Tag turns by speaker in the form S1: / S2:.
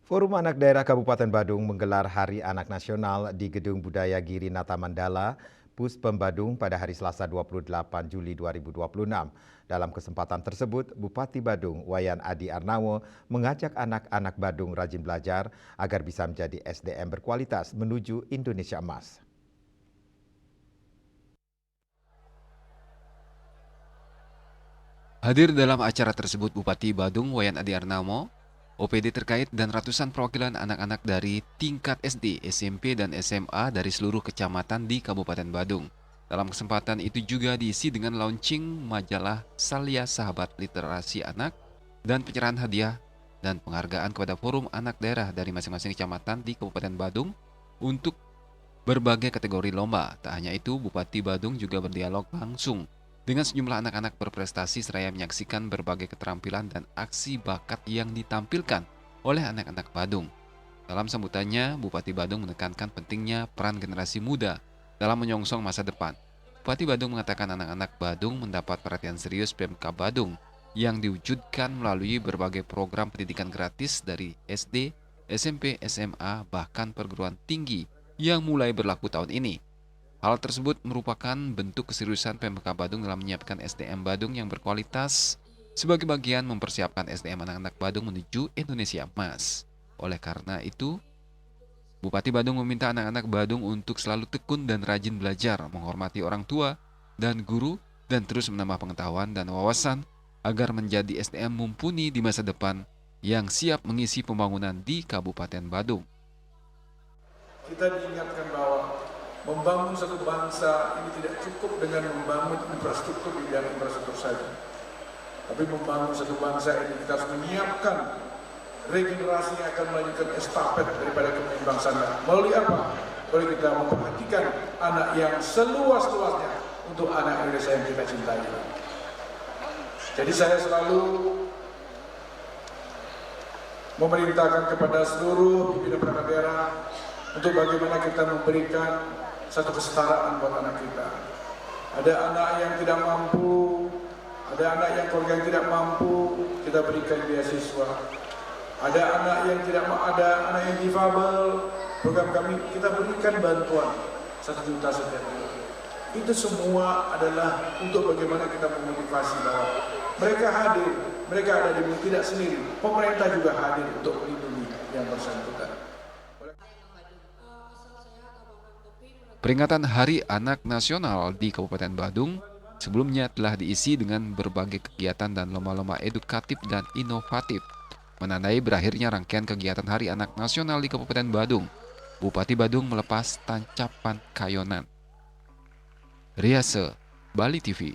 S1: Forum Anak Daerah Kabupaten Badung menggelar Hari Anak Nasional di Gedung Budaya Giri Nata Mandala, Puspem Badung pada hari Selasa 28 Juli 2026. Dalam kesempatan tersebut, Bupati Badung, Wayan Adi Arnawo, mengajak anak-anak Badung rajin belajar agar bisa menjadi SDM berkualitas menuju Indonesia Emas.
S2: Hadir dalam acara tersebut Bupati Badung Wayan Adi Arnawo, OPD terkait dan ratusan perwakilan anak-anak dari tingkat SD, SMP, dan SMA dari seluruh kecamatan di Kabupaten Badung. Dalam kesempatan itu juga diisi dengan launching majalah Salia Sahabat Literasi Anak dan penyerahan hadiah dan penghargaan kepada forum anak daerah dari masing-masing kecamatan di Kabupaten Badung untuk berbagai kategori lomba. Tak hanya itu, Bupati Badung juga berdialog langsung dengan sejumlah anak-anak berprestasi seraya menyaksikan berbagai keterampilan dan aksi bakat yang ditampilkan oleh anak-anak Badung. Dalam sambutannya, Bupati Badung menekankan pentingnya peran generasi muda dalam menyongsong masa depan. Bupati Badung mengatakan anak-anak Badung mendapat perhatian serius Pemkab Badung yang diwujudkan melalui berbagai program pendidikan gratis dari SD, SMP, SMA, bahkan perguruan tinggi yang mulai berlaku tahun ini. Hal tersebut merupakan bentuk keseriusan Pemkab Badung dalam menyiapkan SDM Badung yang berkualitas sebagai bagian mempersiapkan SDM anak-anak Badung menuju Indonesia Emas. Oleh karena itu, Bupati Badung meminta anak-anak Badung untuk selalu tekun dan rajin belajar, menghormati orang tua dan guru, dan terus menambah pengetahuan dan wawasan agar menjadi SDM mumpuni di masa depan yang siap mengisi pembangunan di Kabupaten Badung.
S3: Kita diingatkan bahwa membangun satu bangsa ini tidak cukup dengan membangun infrastruktur di bidang infrastruktur saja. Tapi membangun satu bangsa ini kita harus menyiapkan regenerasi yang akan melanjutkan estafet daripada kepemimpinan. Melalui apa? Melalui kita memperhatikan anak yang seluas-luasnya untuk anak Indonesia yang kita cintai. Jadi saya selalu memerintahkan kepada seluruh pimpinan perangkat daerah untuk bagaimana kita memberikan satu kesetaraan buat anak kita. Ada anak yang tidak mampu, ada anak yang keluarga yang tidak mampu, kita berikan beasiswa. Ada anak yang tidak ada anak yang difabel, program kami kita berikan bantuan 1 juta setiap bulan. Itu semua adalah untuk bagaimana kita memotivasi bahwa mereka hadir, mereka ada di sini tidak sendiri. Pemerintah juga hadir untuk melindungi yang bersangkutan.
S2: Peringatan Hari Anak Nasional di Kabupaten Badung sebelumnya telah diisi dengan berbagai kegiatan dan lomba-lomba edukatif dan inovatif. Menandai berakhirnya rangkaian kegiatan Hari Anak Nasional di Kabupaten Badung, Bupati Badung melepas tancapan kayonan. Riase, Bali TV.